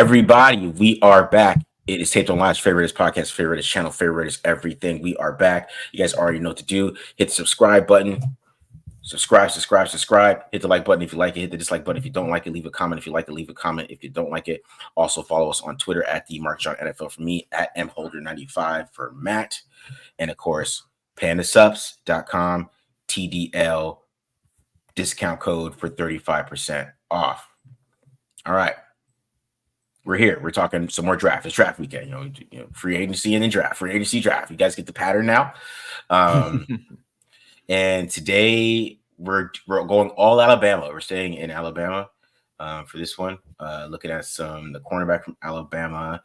Everybody, we are back. It is Taped on Live's favorite podcast, favorite channel, favorite everything. We are back. You guys already know what to do. Hit the subscribe button. Subscribe. Hit the like button if you like it. Hit the dislike button if you don't like it. Leave a comment if you like it. Leave a comment if you don't like it. Also follow us on Twitter at the Mark John NFL for me, at mholder95 for Matt, and of course pandasups.com TDL discount code for 35% off. All right. We're here. We're talking some more draft. It's draft weekend, you know, free agency and then draft. Free agency draft. You guys get the pattern now. And today we're going all Alabama. We're staying in Alabama for this one. Looking at the cornerback from Alabama,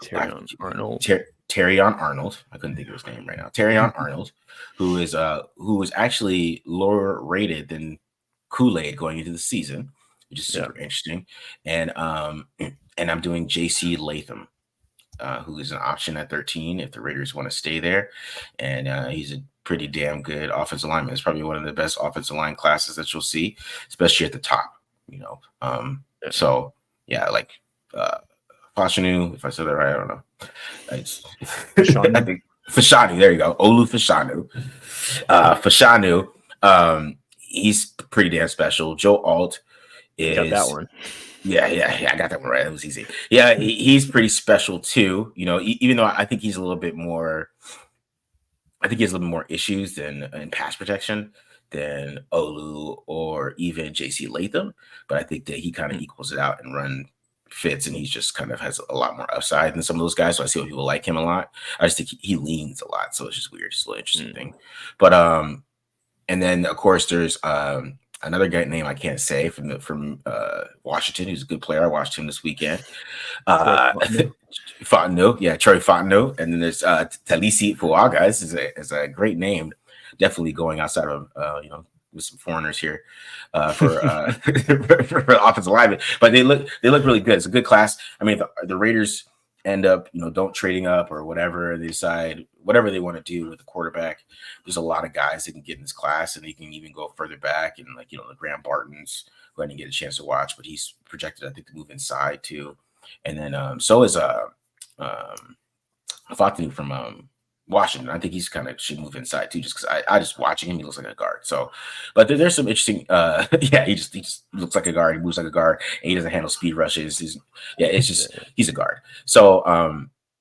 Terrion Arnold. Terrion Arnold. I couldn't think of his name right now. Terrion Arnold, who was actually lower rated than Kool-Aid going into the season, which is super interesting. And I'm doing JC Latham, who is an option at 13 if the Raiders want to stay there. And he's a pretty damn good offensive lineman. It's probably one of the best offensive line classes that you'll see, especially at the top, So, yeah, like Fashanu, if I said that right, I don't know. I think Fashanu, there you go. Olu Fashanu. Fashanu, he's pretty damn special. Joe Alt is... Got that one. Yeah, I got that one right. It was easy. Yeah, he's pretty special too. Even though I think he's a little bit more. I think he has a little more issues in pass protection than Olu or even JC Latham. But I think that he kind of equals it out and run fits, and he just kind of has a lot more upside than some of those guys. So I see why people like him a lot. I just think he leans a lot, so it's just weird. It's a little interesting thing. But and then of course there's another guy name I can't say from Washington, who's a good player. I watched him this weekend. Fontenot, yeah, Troy Fontenot. And then there's Talisi Fuaga. This is a great name. Definitely going outside of with some foreigners here for offensive linemen. But they look really good. It's a good class. I mean, the Raiders end up, don't trading up or whatever. They decide whatever they want to do with the quarterback. There's a lot of guys that can get in this class, and they can even go further back. And the Graham Bartons, who I didn't get a chance to watch, but he's projected, I think, to move inside too. And then so is Fatinu from Washington. I think he's kind of should move inside too, just because I just watching him, he looks like a guard. So, but there's some interesting. He just looks like a guard. He moves like a guard, and he doesn't handle speed rushes. He's a guard. So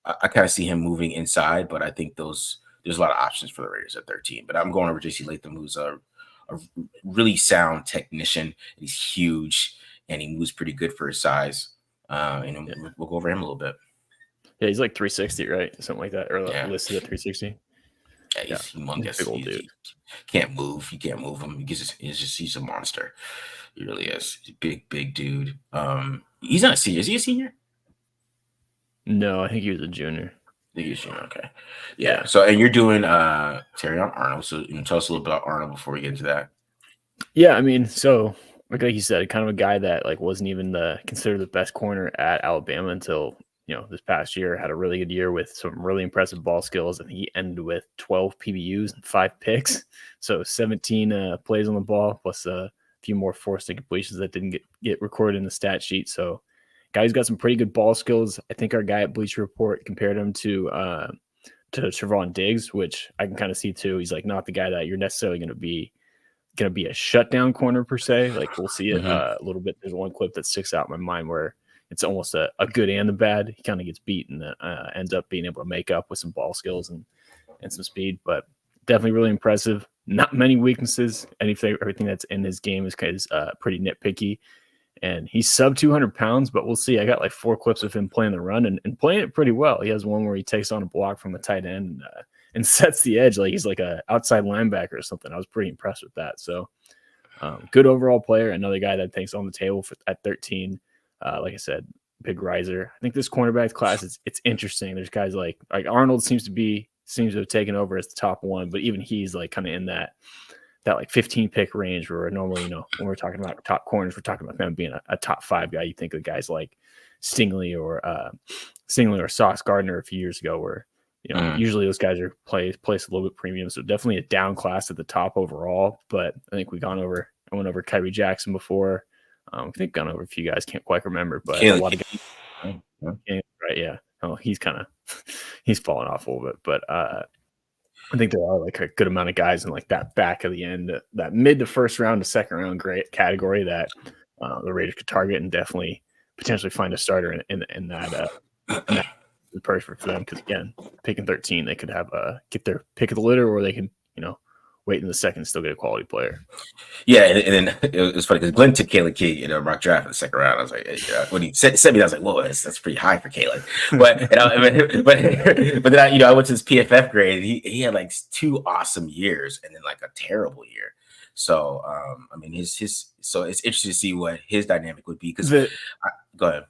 I kind of see him moving inside, but I think there's a lot of options for the Raiders at 13. But I'm going over JC Latham, who's a really sound technician. He's huge and he moves pretty good for his size. We'll go over him a little bit. Yeah, he's like 360, right? Something like that, or listed at 360. Yeah, he's humongous. Big old dude. He can't move. You can't move him. He's a monster. He really is. He's a big dude. He's not a senior. Is he a senior? No, I think he was a junior. I think he's a junior. Okay. Yeah. So, and you're doing Terrion Arnold. So, tell us a little bit about Arnold before we get into that. Yeah, I mean, so like you said, kind of a guy that wasn't even considered the best corner at Alabama until this past year. Had a really good year with some really impressive ball skills, and he ended with 12 PBUs and 5 picks. So 17 plays on the ball, plus a few more forced incompletions that didn't get recorded in the stat sheet. So guy's got some pretty good ball skills. I think our guy at Bleacher Report compared him to Trevon Diggs, which I can kind of see too. He's not the guy that you're necessarily going to be a shutdown corner per se. We'll see it a little bit. There's one clip that sticks out in my mind where it's almost a good and the bad. He kind of gets beat and ends up being able to make up with some ball skills and some speed, but definitely really impressive. Not many weaknesses. Everything that's in his game is pretty nitpicky, and he's sub 200 pounds, but we'll see. I got 4 clips of him playing the run and playing it pretty well. He has one where he takes on a block from a tight end and sets the edge. He's like a outside linebacker or something. I was pretty impressed with that. So good overall player. Another guy that thinks on the table at 13. Like I said, big riser. I think this cornerback class it's interesting. There's guys like Arnold seems to have taken over as the top one, but even he's kind of in that 15 pick range where normally, when we're talking about top corners, we're talking about them being a top 5 guy. You think of guys like Stingley or Sauce Gardner a few years ago, where usually those guys are placed a little bit premium. So definitely a down class at the top overall. But I think I went over Kyrie Jackson before. I think gone over a few guys, can't quite remember, but a lot of guys. Right? Yeah. Oh, he's he's fallen off a little bit, but I think there are like a good amount of guys in like that back of the end, that mid to first round to second round great category that the Raiders could target and definitely potentially find a starter in that perfect for them, because again, picking 13, they could have get their pick of the litter, or they can wait in the second and still get a quality player. Yeah, and then it was funny because Glenn took Caleb King in a mock draft in the second round. I was like, when he sent me, I was like, whoa, that's pretty high for Caleb. But but then I went to his PFF grade. And he had like 2 awesome years and then like a terrible year. So I mean so it's interesting to see what his dynamic would be, because go ahead.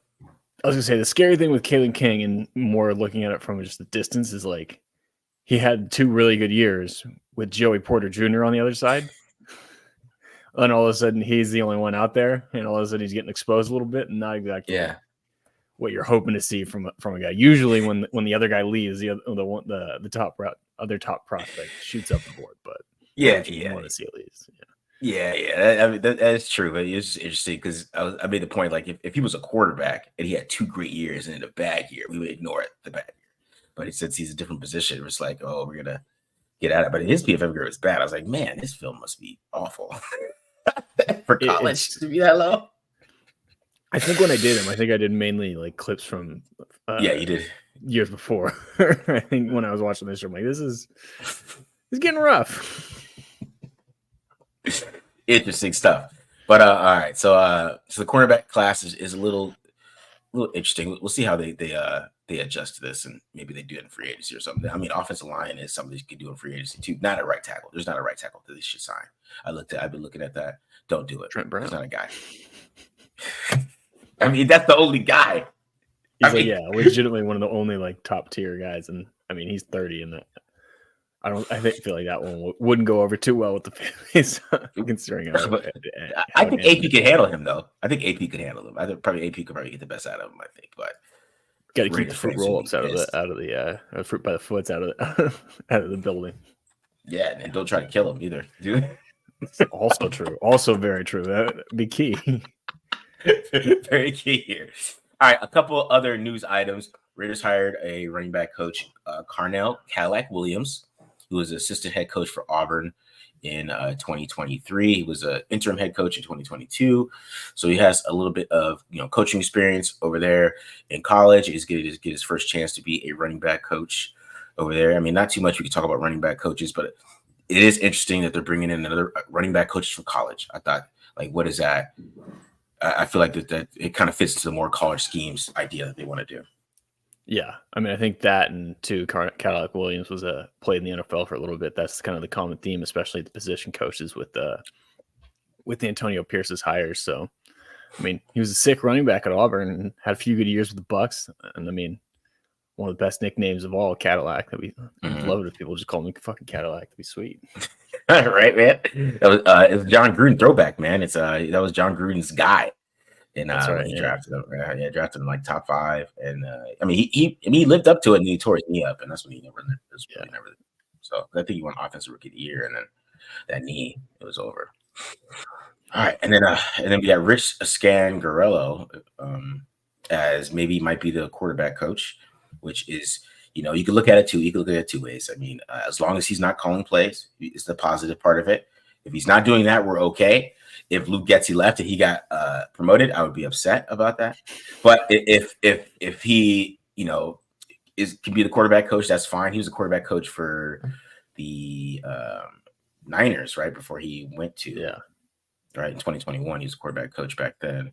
I was gonna say the scary thing with Caleb King, and more looking at it from just the distance, is like he had 2 really good years with Joey Porter Jr. on the other side. And all of a sudden he's the only one out there, and all of a sudden he's getting exposed a little bit, and not exactly what you're hoping to see from a guy. Usually when the other guy leaves, the top prospect shoots up the board, but you want to see at least. I mean that's true, but it's interesting because I made the point, like if he was a quarterback and he had 2 great years and in a bad year, we would ignore it, the bad year. But since he's a different position, it's like, oh, we're gonna get at it. But his PFF grade was bad. I was like, man, this film must be awful for college to be that low. I think when I did him, I did mainly like clips from you did years before. I think when I was watching this, I'm like, this is getting rough. Interesting stuff. But all right, so the cornerback class is a little interesting. We'll see how they adjust to this, and maybe they do it in free agency or something. I mean, offensive line is something you can do in free agency too. Not a right tackle. There's not a right tackle that they should sign. I've been looking at that. Don't do it. Trent Brown. There's not a guy. I mean, that's the only guy. He's legitimately one of the only like top tier guys, and I mean he's 30, and I feel like that one wouldn't go over too well with the families, considering. I think AP could handle him, though. I think AP could handle him. I think probably AP could get the best out of him. I think, but got to keep the fruit roll-ups out of the fruit by the foots out of the building. Yeah, and don't try to kill him either, dude. Also true. Also very true. That would be key. Very key here. All right, a couple other news items. Raiders hired a running back coach, Carnell Cadillac Williams, who was assistant head coach for Auburn in 2023. He was an interim head coach in 2022, so he has a little bit of coaching experience over there in college. He's going to get his first chance to be a running back coach over there. I mean, not too much we can talk about running back coaches, but it is interesting that they're bringing in another running back coach from college. I thought, like, what is that? I feel like that it kind of fits into the more college schemes idea that they want to do. Yeah, I mean, I think that, and too, Cadillac Williams was played in the NFL for a little bit. That's kind of the common theme, especially the position coaches with the Antonio Pierce's hires. So, I mean, he was a sick running back at Auburn and had a few good years with the Bucks. And I mean, one of the best nicknames of all, Cadillac. That we love it if people just call him fucking Cadillac. That'd be sweet. Right, man. That was it's John Gruden throwback, man. It's that was John Gruden's guy. And when he drafted him, drafted him like top 5, and I mean he lived up to it, and he tore his knee up, and that's when he never. So I think he won offensive rookie of the year, and then that knee, it was over. All right, and then we got Rich Scangarello as maybe might be the quarterback coach, which is you can look at it two ways. I mean, as long as he's not calling plays, is the positive part of it. If he's not doing that, we're okay. If Luke Getsy left and he got promoted, I would be upset about that. But if he can be the quarterback coach, that's fine. He was a quarterback coach for the Niners right before he went to right in 2021. He was a quarterback coach back then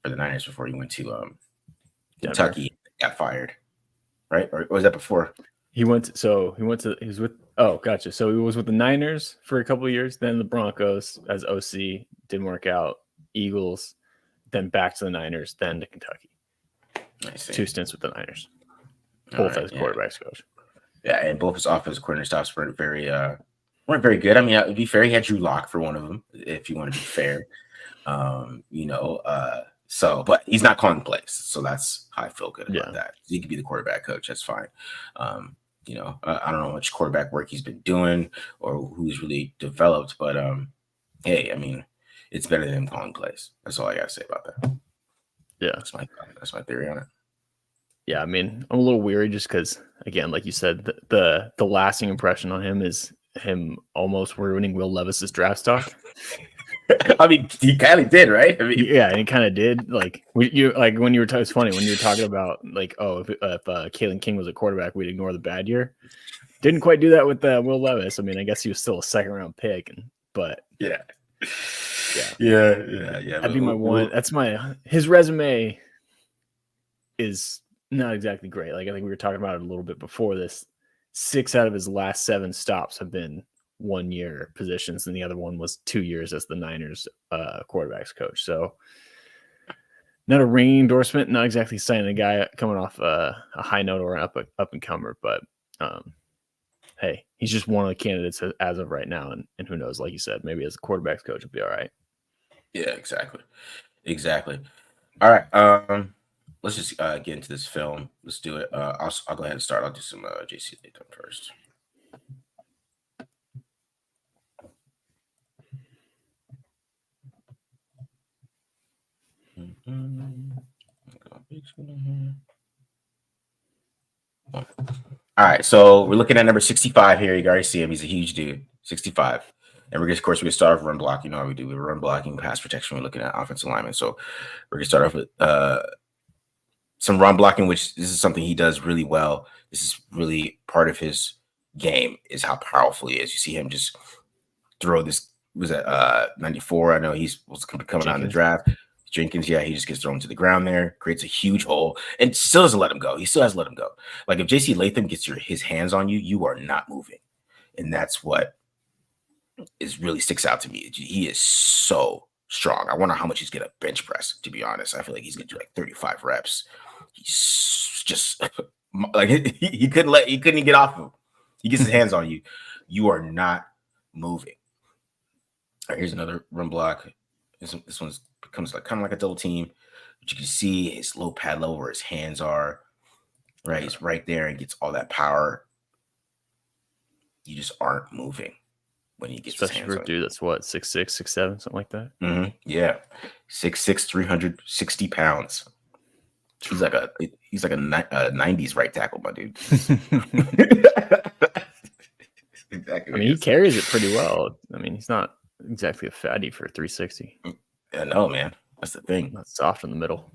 for the Niners before he went to Kentucky. Got fired, right? Or was that before? He was with. Oh, gotcha. So he was with the Niners for a couple of years, then the Broncos as OC, didn't work out. Eagles, then back to the Niners, then to Kentucky. I see. 2 stints with the Niners, both as quarterbacks coach. Yeah, and both his offensive coordinator stops weren't very good. I mean, to be fair, he had Drew Lock for one of them, if you want to be fair. So, but he's not calling plays, so that's how I feel good about that. He could be the quarterback coach. That's fine. I don't know how much quarterback work he's been doing or who he's really developed, but hey, I mean, it's better than him calling plays. That's all I got to say about that. Yeah, that's my theory on it. Yeah, I mean, I'm a little weary just because, again, like you said, the lasting impression on him is him almost ruining Will Levis's draft stock. I mean, he kind of did, right? I mean, Yeah, and he kind of did. Like when you were it's funny when you were talking about like, oh, if Kalen King was a quarterback, we'd ignore the bad year. Didn't quite do that with Will Levis. I mean, I guess he was still a second round pick, but yeah, yeah, yeah. that'd be my one. That's his resume is not exactly great. Like I think we were talking about it a little bit before this. 6 out of his last 7 stops have been 1-year positions, and the other one was 2 years as the Niners quarterbacks coach. So not a ringing endorsement, not exactly signing a guy coming off a high note or an up and comer, but hey, he's just one of the candidates as of right now, and who knows? Like you said, maybe as a quarterbacks coach, he'll be all right. Yeah, exactly. All right, let's just get into this film. Let's do it. I'll go ahead and start. I'll do some JC Latham first. All right, so we're looking at number 65 here. You can already see him. He's a huge dude, 65. And we're of course, we're gonna start off run blocking. You know how we do. We run blocking, pass protection. We're looking at offensive linemen. So we're gonna start off with some run blocking, which this is something he does really well. This is really part of his game, is how powerful he is. You see him just throw this. Was at 94? I know he's was coming out in the draft. Jenkins, yeah, he just gets thrown to the ground there, creates a huge hole, and still doesn't let him go. He still has to let him go. Like if JC Latham gets his hands on you, you are not moving, and that's what is really sticks out to me. He is so strong. I wonder how much he's gonna bench press. To be honest, I feel like he's gonna do like 35 reps. He's just like he couldn't get off of him. He gets his hands on you, you are not moving. All right, here's another run block. This one's becomes like kind of like a double team, but you can see his low pad level where his hands are. Right, he's right there and gets all that power. You just aren't moving when he gets especially his hands for a dude that's what 6'6", 6'7", something like that. Yeah, 6'6", 360 pounds. He's like a 90s right tackle, my dude. Exactly. I mean, he carries it pretty well. I mean, he's not exactly a fatty for 360. I know, man. That's the thing. Not soft in the middle.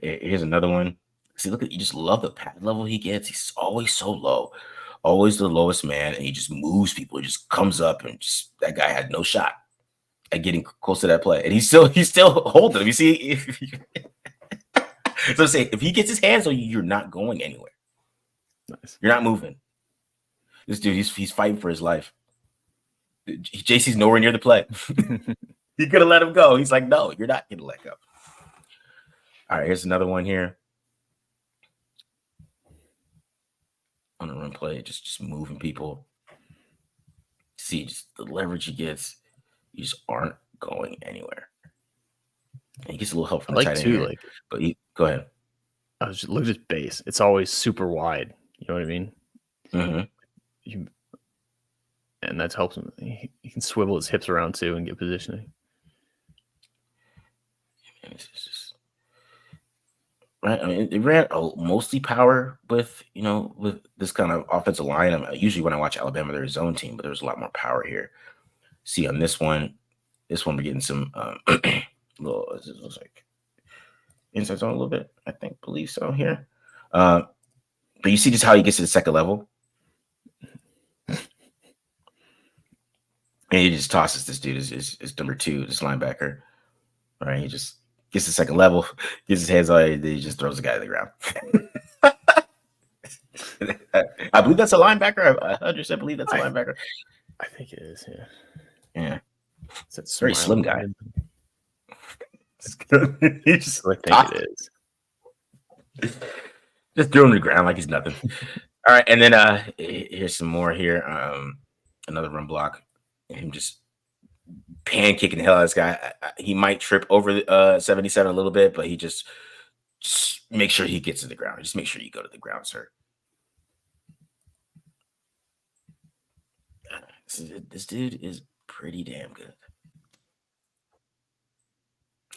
Here's another one. See, look at you. Just love the pad level he gets. He's always so low, always the lowest man, and he just moves people. He just comes up and just that guy had no shot at getting close to that play, and he's still holding him. You see, so say if he gets his hands on you, you're not going anywhere. Nice. You're not moving. This dude, he's fighting for his life. JC's nowhere near the play. He could have let him go. He's like, no, you're not gonna let go. All right, here's another one here. On a run play, just moving people. See, just the leverage he gets, you just aren't going anywhere. And he gets a little help from the tight end here, but go ahead. I was just look at his base; it's always super wide. You know what I mean? Mm-hmm. And that helps him. He can swivel his hips around too and get positioning. It's just, right. I mean, it ran mostly power with this kind of offensive line. I mean, usually when I watch Alabama, they're a zone team, but there's a lot more power here. See on this one we're getting some little. It looks like inside zone a little bit. I believe so here. But you see just how he gets to the second level. And he just tosses this dude is number 2, this linebacker. Right, he just gets the second level, gets his hands on it, then he just throws the guy to the ground. I believe that's a linebacker. I 100% believe that's a linebacker. I think it is, yeah. Yeah. It's that very slim guy. He just, I think it is. Just throw him to the ground like he's nothing. All right, and then here's some more here. Another run block. Him just pancaking the hell out of this guy. He might trip over the 77 a little bit, but he just make sure he gets to the ground. Just make sure you go to the ground, sir. This dude is pretty damn good.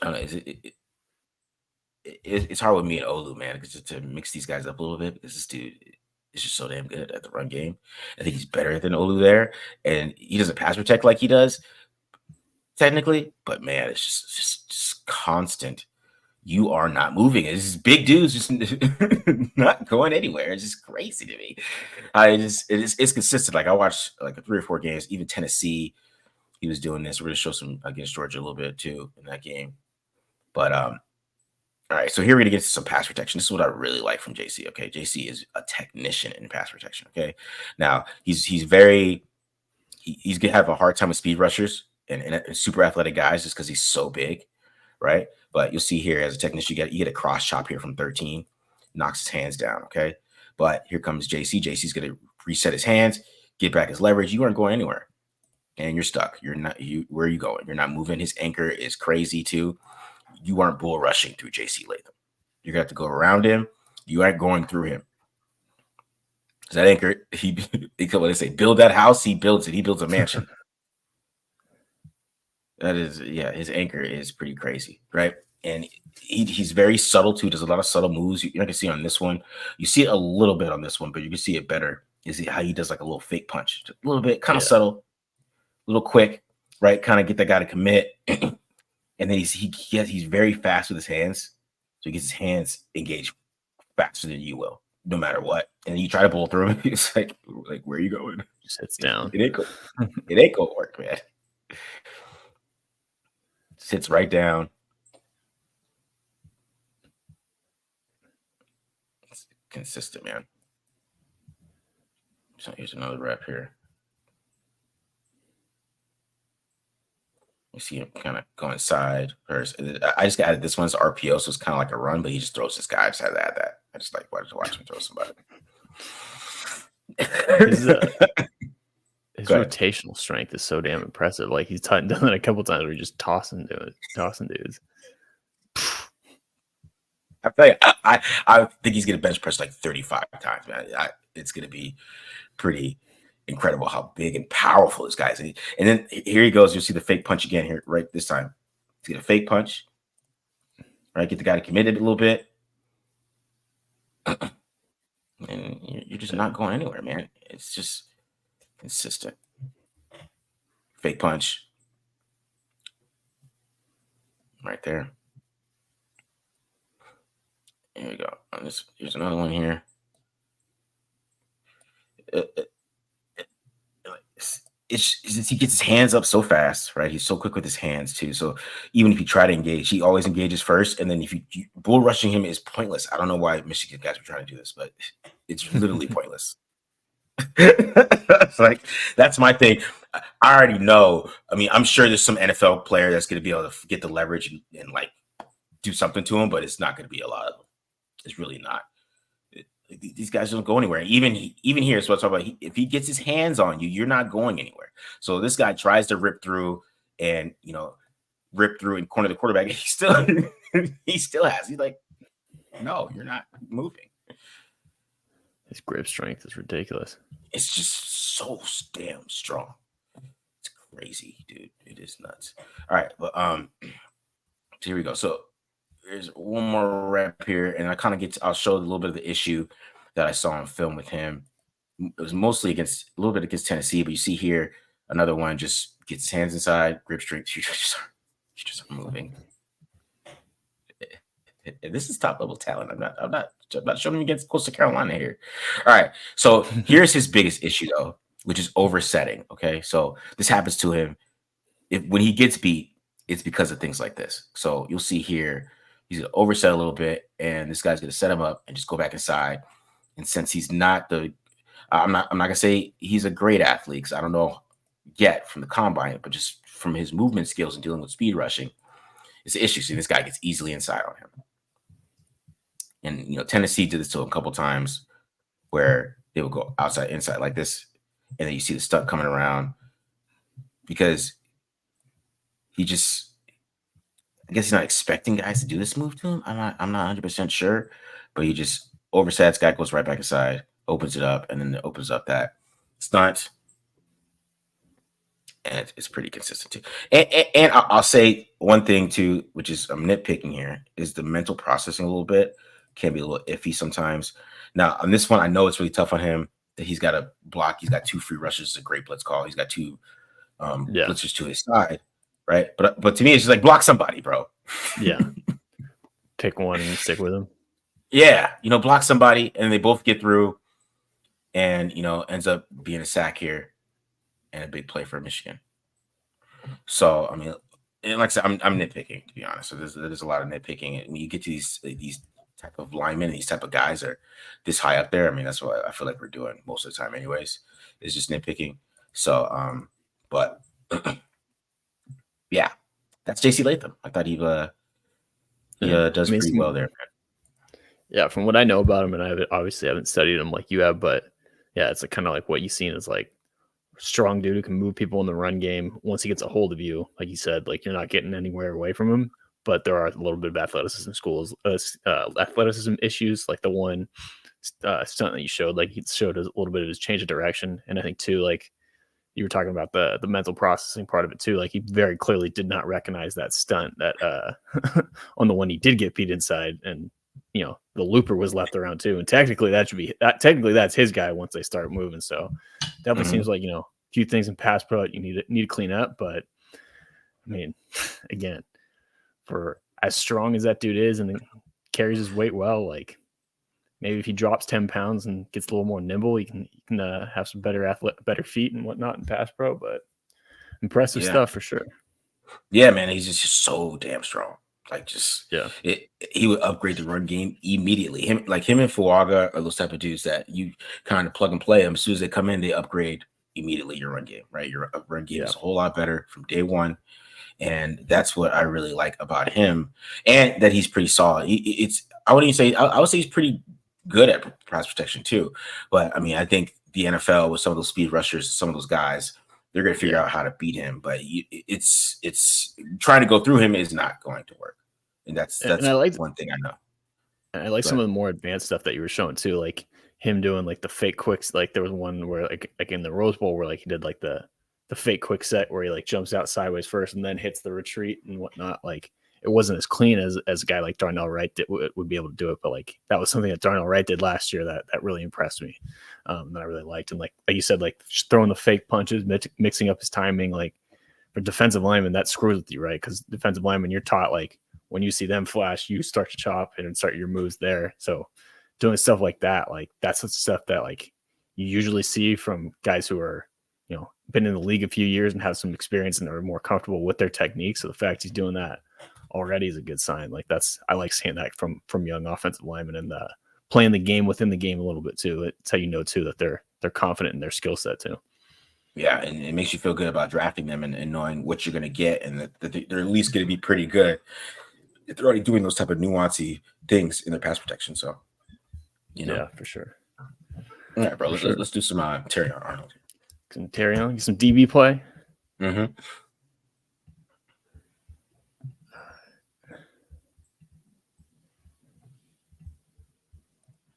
I don't know. it's hard with me and Olu, man, because to mix these guys up a little bit because this dude is just so damn good at the run game. I think he's better than Olu there, and he doesn't pass protect like he does technically, but man, it's just constant. You are not moving. It's just big dudes just not going anywhere. It's just crazy to me. It's consistent. Like I watched like 3 or 4 games, even Tennessee, he was doing this. We're gonna show some against Georgia a little bit too in that game. But all right, so here we're gonna get to some pass protection. This is what I really like from JC. Okay, JC is a technician in pass protection. Okay, now he's gonna have a hard time with speed rushers and super athletic guys just because he's so big, right? But you'll see here as a technician, you get a cross chop here from 13, knocks his hands down. Okay, but here comes JC. JC's gonna reset his hands, get back his leverage. You aren't going anywhere, and you're stuck. You're not. Where are you going? You're not moving. His anchor is crazy too. You aren't bull rushing through JC Latham. You're gonna have to go around him. You aren't going through him. That anchor, when they say build that house, he builds it. He builds a mansion. That is, yeah, his anchor is pretty crazy, right? And he's very subtle too. There's a lot of subtle moves. You're not gonna see on this one. You see it a little bit on this one, but you can see it better. Is how he does like a little fake punch, just a little bit, kind of subtle, a little quick, right? Kind of get that guy to commit. And then he's very fast with his hands. So he gets his hands engaged faster than you will, no matter what. And you try to pull through him. It's like where are you going? Just sits down. It ain't gonna work, man. Sits right down. It's consistent, man. So here's another rep here. You see him kind of go inside. I just added this one's RPO, so it's kind of like a run, but he just throws this guy. I just had to add that. I just like watch him throw somebody. His rotational strength is so damn impressive. Like he's done it a couple times where he's just tossing dudes. I tell you, I think he's gonna bench press like 35 times, man. It's gonna be pretty incredible how big and powerful this guy is. And then here he goes. You'll see the fake punch again here, right? This time, he's gonna fake punch, right? Get the guy to commit it a little bit, and you're just not going anywhere, man. It's just consistent. Fake punch, right there. Here we go. Here's another one here. He gets his hands up so fast, right? He's so quick with his hands too. So even if you try to engage, he always engages first. And then if you bull rushing him is pointless. I don't know why Michigan guys are trying to do this, but it's literally pointless. It's like that's my thing. I already know. I mean, I'm sure there's some NFL player that's going to be able to get the leverage and like do something to him, but it's not going to be a lot of them. It's really not. These guys don't go anywhere. Even here, so I talk about. If he gets his hands on you, you're not going anywhere. So this guy tries to rip through and and corner the quarterback. He still has. He's like, no, you're not moving. His grip strength is ridiculous. It's just so damn strong. It's crazy, dude. It is nuts. All right, but so here we go. So there's one more rep here, and I'll show a little bit of the issue that I saw on film with him. It was mostly a little bit against Tennessee, but you see here another one just gets his hands inside, grip strength. You just moving. And this is top level talent. I'm not showing him against Coastal Carolina here. All right, so here's his biggest issue though, which is oversetting. Okay, so this happens to him when he gets beat. It's because of things like this. So you'll see here. He's gonna overset a little bit, and this guy's gonna set him up and just go back inside. And since he's not I'm not gonna say he's a great athlete because I don't know yet from the combine, but just from his movement skills and dealing with speed rushing, it's an issue. See, this guy gets easily inside on him. And Tennessee did this to him a couple times where they would go outside, inside like this, and then you see the stunt coming around because I guess he's not expecting guys to do this move to him. I'm not 100% sure, but he just oversets. Guy goes right back inside, opens it up, and then it opens up that stunt. and it's pretty consistent too. And I'll say one thing too, which is I'm nitpicking here, is the mental processing a little bit can be a little iffy sometimes. Now on this one, I know it's really tough on him that he's got a block. He's got 2 free rushes. It's a great blitz call. He's got 2 Yeah. blitzers to his side, right? But to me, it's just like block somebody, bro. Yeah. Pick one and stick with him. Yeah, block somebody, and they both get through, and ends up being a sack here and a big play for Michigan. So I mean, and like I said, I'm nitpicking, to be honest. So there's a lot of nitpicking. And when you get to these type of linemen, these type of guys are this high up there. I mean, that's what I feel like we're doing most of the time, anyways. Is just nitpicking. So but yeah, that's JC Latham. I thought he does pretty well there. Yeah, from what I know about him, and I obviously haven't studied him like you have, but yeah, it's kind of like what you've seen is like strong dude who can move people in the run game. Once he gets a hold of you, like you said, like you're not getting anywhere away from him. But there are a little bit of athleticism issues, like the one stunt that you showed. Like he showed a little bit of his change of direction, and I think too, like you were talking about the mental processing part of it too. Like he very clearly did not recognize that stunt that on the one he did get beat inside, and the looper was left around too. And technically that's his guy once they start moving. So definitely seems like a few things in pass pro that you need to clean up. But I mean, again, for as strong as that dude is and carries his weight well, like maybe if he drops 10 pounds and gets a little more nimble, he can have some better feet and whatnot in pass pro. But impressive stuff for sure. Yeah, man, he's just so damn strong. Like he would upgrade the run game immediately. Him and Fuaga are those type of dudes that you kind of plug and play them. As soon as they come in, they upgrade immediately your run game, right? Your run game is a whole lot better from day one. And that's what I really like about him, and that he's pretty solid. I wouldn't even say I would say he's pretty good at pass protection too. But I mean, I think the NFL with some of those speed rushers, some of those guys, they're going to figure out how to beat him. But it's trying to go through him is not going to work, and that's one thing I know. And I like some of the more advanced stuff that you were showing too, like him doing like the fake quicks. Like there was one where like in the Rose Bowl where like he did like the fake quick set where he like jumps out sideways first and then hits the retreat and whatnot. Like it wasn't as clean as a guy like Darnell Wright would be able to do it, but like that was something that Darnell Wright did last year that really impressed me. That I really liked. And like you said, like throwing the fake punches, mixing up his timing, like for defensive linemen, that screws with you, right? Because defensive linemen, you're taught like when you see them flash, you start to chop and start your moves there. So doing stuff like that, like that's the stuff that like you usually see from guys who are been in the league a few years and have some experience and are more comfortable with their technique. So the fact he's doing that already is a good sign. Like I like seeing that from young offensive linemen and playing the game within the game a little bit too. It's how too that they're confident in their skill set too. Yeah, and it makes you feel good about drafting them and knowing what you're going to get, and that they're at least going to be pretty good. They're already doing those type of nuancy things in their pass protection. So, yeah, for sure. All right, bro. Let's do some Terrion Arnold. Some Terrion, some DB play. Mm-hmm.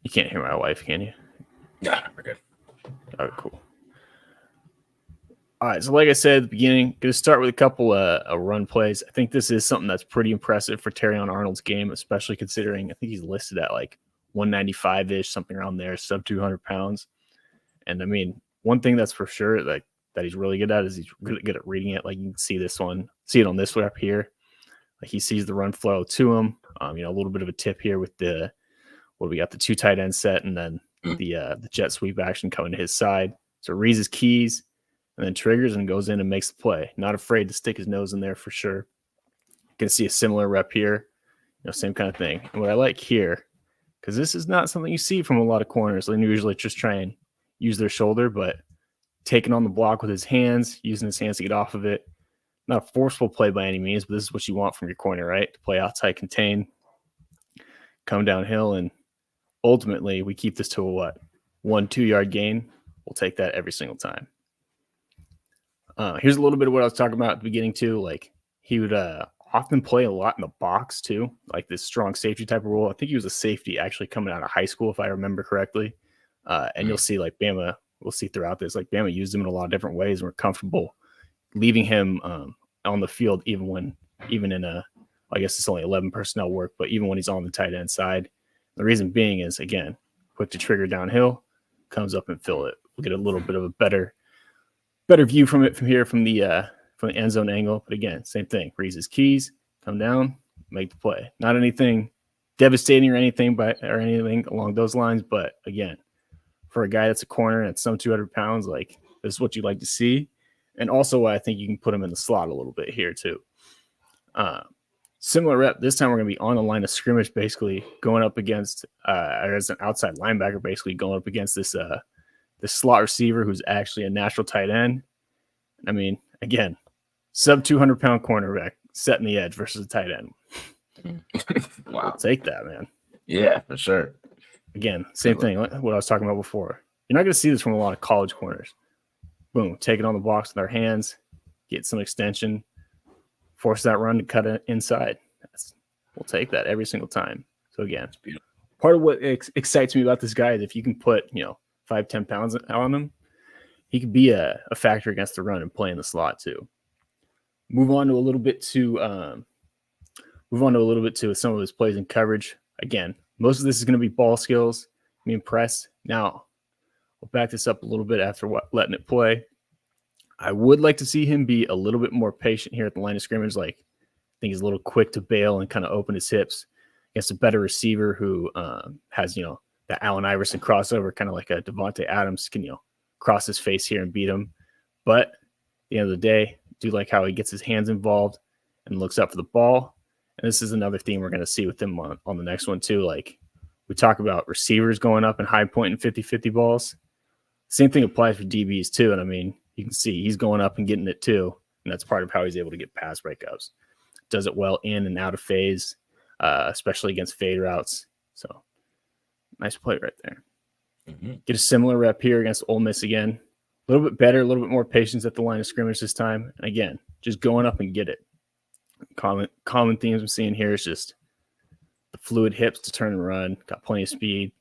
You can't hear my wife, can you? Yeah, we're good. All right, cool. All right, so like I said at the beginning, going to start with a couple of run plays. I think this is something that's pretty impressive for Terrion Arnold's game, especially considering I think he's listed at like 195-ish, something around there, sub 200 pounds. And I mean, one thing that's for sure that he's really good at is he's good at reading it. Like you can see it on this rep here. Like he sees the run flow to him. A little bit of a tip here with we got the 2 tight end set and then the jet sweep action coming to his side. So reads his keys and then triggers and goes in and makes the play. Not afraid to stick his nose in there for sure. You can see a similar rep here. Same kind of thing. And what I like here, because this is not something you see from a lot of corners. They usually just try and use their shoulder, but taking on the block with his hands, using his hands to get off of it. Not a forceful play by any means, but this is what you want from your corner, right? To play outside contain, come downhill, and ultimately we keep this to a 1-2 yard gain. We'll take that every single time. Here's a little bit of what I was talking about at the beginning too. Like he would often play a lot in the box too, like this strong safety type of role. I think he was a safety actually coming out of high school, if I remember correctly. And you'll see like Bama, we'll see throughout this, like Bama used him in a lot of different ways and we're comfortable leaving him on the field even in I guess it's only 11 personnel work, but even when he's on the tight end side. The reason being is, again, quick to trigger downhill, comes up and fill it. We'll get a little bit of a better view from it from here from the end zone angle. But again, same thing. Reads his keys, come down, make the play. Not anything devastating or anything along those lines. But again, for a guy that's a corner and some 200 pounds, like this is what you like to see. And also, I think you can put him in the slot a little bit here too. Similar rep. This time we're going to be on the line of scrimmage, basically going up against, or as an outside linebacker, basically going up against this slot receiver who's actually a natural tight end. I mean, again, sub 200-pound cornerback setting the edge versus a tight end. Wow, I'll take that, man. Yeah, for sure. Again, same thing. What I was talking about before. You're not going to see this from a lot of college corners. Boom, take it on the box with their hands, get some extension, force that run to cut it inside. We'll take that every single time. So again, part of what excites me about this guy is if you can put 5-10 pounds on him, he could be a factor against the run and play in the slot too. Move on to a little bit to some of his plays in coverage. Again, most of this is going to be ball skills. I mean, press. Now, we'll back this up a little bit after letting it play. I would like to see him be a little bit more patient here at the line of scrimmage. Like, I think he's a little quick to bail and kind of open his hips against a better receiver who has, that Allen Iverson crossover, kind of like a Devontae Adams can, cross his face here and beat him. But at the end of the day, I do like how he gets his hands involved and looks up for the ball. And this is another theme we're going to see with him on the next one too. Like, we talk about receivers going up and high point and 50-50 balls. Same thing applies for DBs too. And I mean, you can see he's going up and getting it too. And that's part of how he's able to get pass breakups. Does it well in and out of phase, especially against fade routes. So nice play right there. Mm-hmm. Get a similar rep here against Ole Miss again. A little bit better, a little bit more patience at the line of scrimmage this time. And again, just going up and get it. Common themes I'm seeing here is just the fluid hips to turn and run. Got plenty of speed.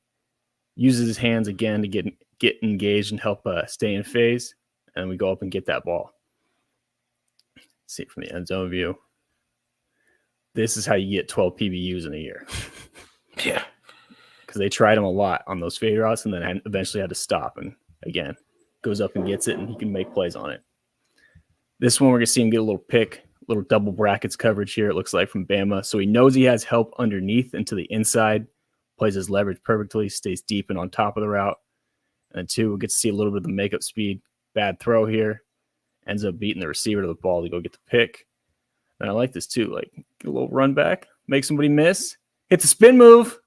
Uses his hands again to get engaged and help stay in phase. And we go up and get that ball. See it from the end zone view. This is how you get 12 PBUs in a year. Yeah. Because they tried him a lot on those fade routes and then eventually had to stop. And again, goes up and gets it and he can make plays on it. This one, we're going to see him get a little pick, little double brackets coverage here, it looks like, from Bama. So he knows he has help underneath and to the inside, plays his leverage perfectly, stays deep and on top of the route. And two, we'll get to see a little bit of the makeup speed. Bad throw here. Ends up beating the receiver to the ball to go get the pick. And I like this too. Like, get a little run back, make somebody miss, hit the spin move.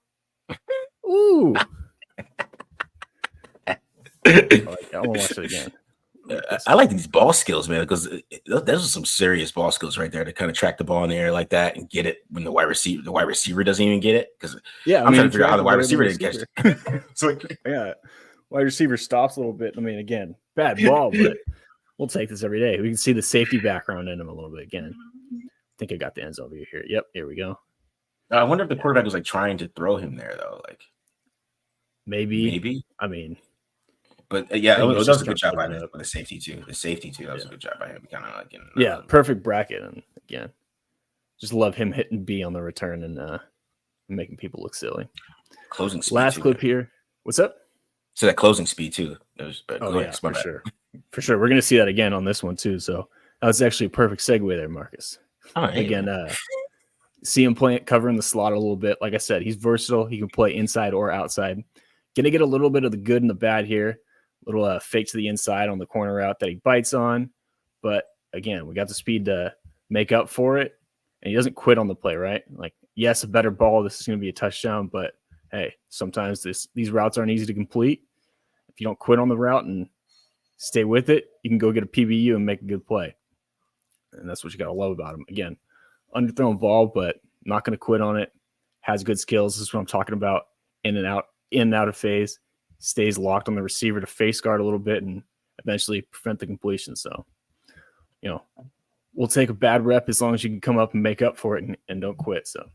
Ooh. I want to watch it again. I like these ball skills, man, because those are some serious ball skills right there to kind of track the ball in the air like that and get it when the wide receiver doesn't even get it. Because I'm trying to figure out how the wide receiver didn't catch it. So yeah, wide receiver stops a little bit. I mean, again, bad ball, but we'll take this every day. We can see the safety background in him a little bit again. I think I got the end zone view here. Yep, here we go. I wonder if the quarterback was like trying to throw him there though. Like maybe. I mean. But yeah, that was a good job by him. The safety too. That was a good job by him. Kind of like perfect bracket. And again, just love him hitting B on the return and making people look silly. Closing speed. Last clip here. What's up? So that closing speed too. For sure. For sure. We're gonna see that again on this one too. So that was actually a perfect segue there, Marcus. Oh, hey, again, see him covering the slot a little bit. Like I said, he's versatile. He can play inside or outside. Gonna get a little bit of the good and the bad here. Little fake to the inside on the corner route that he bites on. But again, we got the speed to make up for it. And he doesn't quit on the play, right? Like, yes, a better ball. This is going to be a touchdown. But, hey, sometimes these routes aren't easy to complete. If you don't quit on the route and stay with it, you can go get a PBU and make a good play. And that's what you got to love about him. Again, underthrown ball, but not going to quit on it. Has good skills. This is what I'm talking about. In and out of phase. Stays locked on the receiver to face guard a little bit and eventually prevent the completion. So, we'll take a bad rep as long as you can come up and make up for it and don't quit. So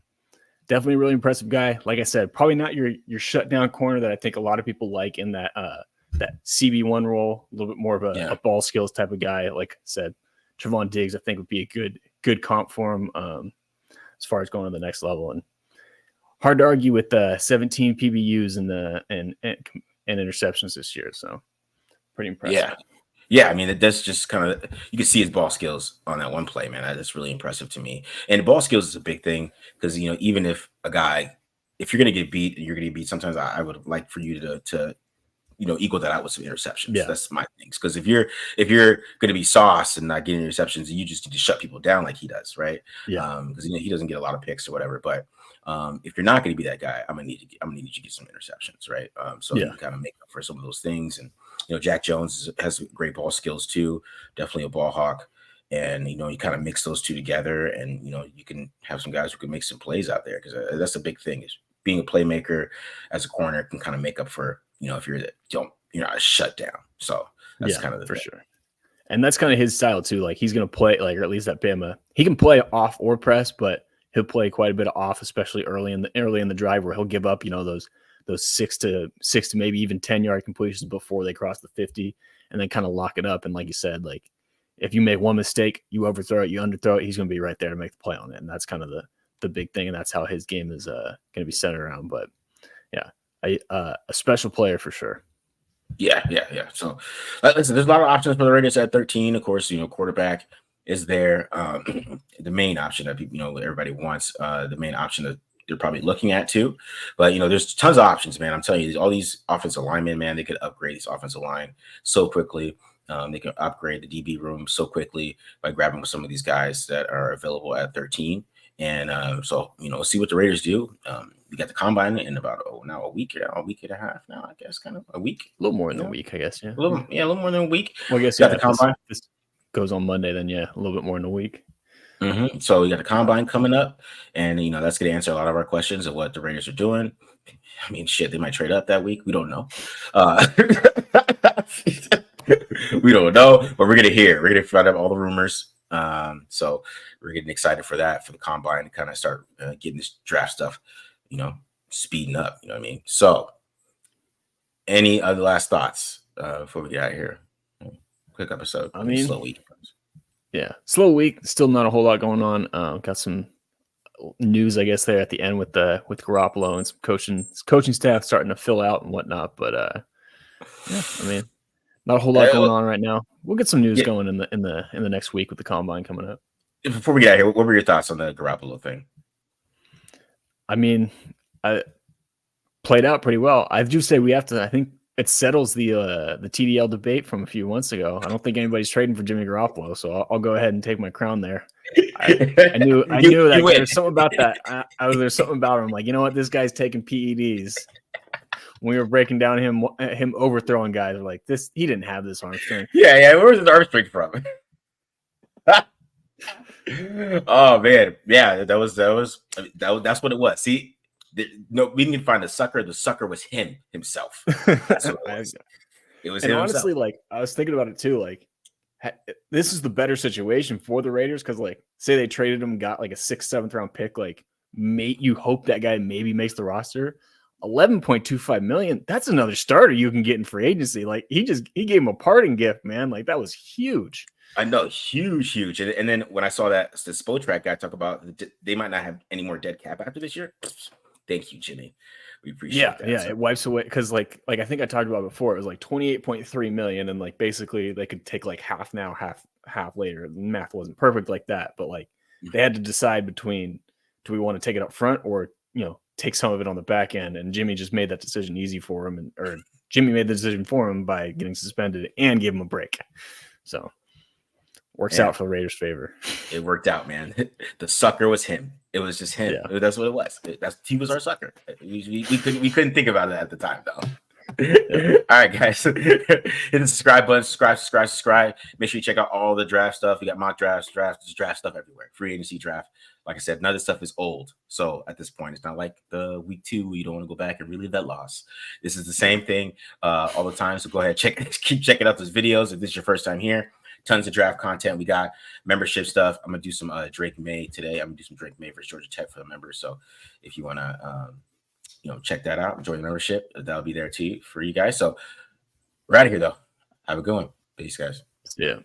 definitely a really impressive guy. Like I said, probably not your shutdown corner that I think a lot of people like in that CB1 role, a little bit more of a ball skills type of guy. Like I said, Trevon Diggs, I think, would be a good comp for him as far as going to the next level. And hard to argue with the 17 PBUs and interceptions this year. So pretty impressive. Yeah. I mean, that's just kind of, you can see his ball skills on that one play, man. That's really impressive to me. And ball skills is a big thing because, even if you're going to get beat, you're going to get beat. Sometimes I would like for you to equal that out with some interceptions. Yeah. That's my things. Because if you're going to be sauce and not getting interceptions, you just need to shut people down like he does, right? Yeah. Because he doesn't get a lot of picks or whatever. But if you're not going to be that guy, I'm gonna need you to get some interceptions, right? So you can kind of make up for some of those things. And Jack Jones has great ball skills too. Definitely a ball hawk. And you kind of mix those two together, and you can have some guys who can make some plays out there, because that's a big thing. Is being a playmaker as a corner can kind of make up for if you're not a shutdown. So that's kind of the for thing. sure. And that's kind of his style too. Like he's going to play, like, or at least at Bama, he can play off or press, but he'll play quite a bit of off, especially early in the drive, where he'll give up, those 6 to maybe even 10-yard completions before they cross the 50, and then kind of lock it up. And like you said, like if you make one mistake, you overthrow it, you underthrow it, he's going to be right there to make the play on it. And that's kind of the big thing, and that's how his game is going to be centered around. But yeah, a special player for sure. Yeah. So listen, there's a lot of options for the Raiders at 13. Of course, quarterback is there. The main option that people, everybody wants. The main option that they're probably looking at too. But there's tons of options, man. I'm telling you, all these offensive linemen, man, they could upgrade this offensive line so quickly. They can upgrade the DB room so quickly by grabbing some of these guys that are available at 13. And so see what the Raiders do. We got the combine in about a week and a half now, I guess, kind of a week, a little more than a week, I guess. Yeah, a little more than a week. Well, I guess got the combine. This goes on Monday, then a little bit more than a week. Mm-hmm. So we got the combine coming up, and that's going to answer a lot of our questions of what the Raiders are doing. I mean, shit, they might trade up that week. We don't know. We don't know, but we're going to hear. We're going to find out all the rumors. So we're getting excited for that, for the combine, to kind of start getting this draft stuff, speeding up. You know what I mean? So, any other last thoughts before we get out of here? Quick episode. I mean, slow week. Yeah, slow week. Still not a whole lot going on. Got some news, I guess, there at the end with Garoppolo and some coaching staff starting to fill out and whatnot. But yeah, I mean, not a whole lot going on right now. We'll get some news going in the next week with the combine coming up. Before we get out of here, what were your thoughts on the Garoppolo thing? I mean, I played out pretty well. I do say we have to. I think it settles the TDL debate from a few months ago. I don't think anybody's trading for Jimmy Garoppolo, so I'll go ahead and take my crown there. I knew that there's something about that. There's something about him. Like, you know what, this guy's taking PEDs. When we were breaking down him overthrowing guys, we're like, this, he didn't have this arm strength. Yeah. Where was his arm strength from? Oh man, yeah, that's what it was. See, we didn't find the sucker. The sucker was himself. That's what it was. It was and him honestly, himself. like, I was thinking about it too. Like, this is the better situation for the Raiders, because, like, say they traded him, got like a 6th, 7th round pick. Like, you hope that guy maybe makes the roster. $11.25 million. That's another starter you can get in free agency. Like, he gave him a parting gift, man. Like, that was huge. I know, huge. And then when I saw that the Spotrac guy talk about they might not have any more dead cap after this year. Thank you, Jimmy. We appreciate that. Yeah, so it wipes away, because like I think I talked about before, it was like $28.3 million, and like basically they could take like half now, half later. The math wasn't perfect like that, but like they had to decide between, do we want to take it up front or take some of it on the back end, and Jimmy just made that decision easy for him, or Jimmy made the decision for him by getting suspended and gave him a break. So works out for the Raiders' favor. It worked out, man. The sucker was him. It was just him. Yeah. That's what it was. He was our sucker. We couldn't think about it at the time, though. Yeah. All right, guys. Hit the subscribe button. Subscribe. Make sure you check out all the draft stuff. We got mock drafts, draft stuff everywhere. Free agency draft. Like I said, none of this stuff is old. So at this point, it's not like the week 2 where you don't want to go back and relive that loss. This is the same thing all the time. So go ahead, keep checking out those videos if this is your first time here. Tons of draft content. We got membership stuff. I'm gonna do some Drake May today. I'm gonna do some Drake May versus Georgia Tech for the members. So if you wanna check that out, join the membership, that'll be there too for you guys. So we're out of here though. Have a good one. Peace, guys. Yeah.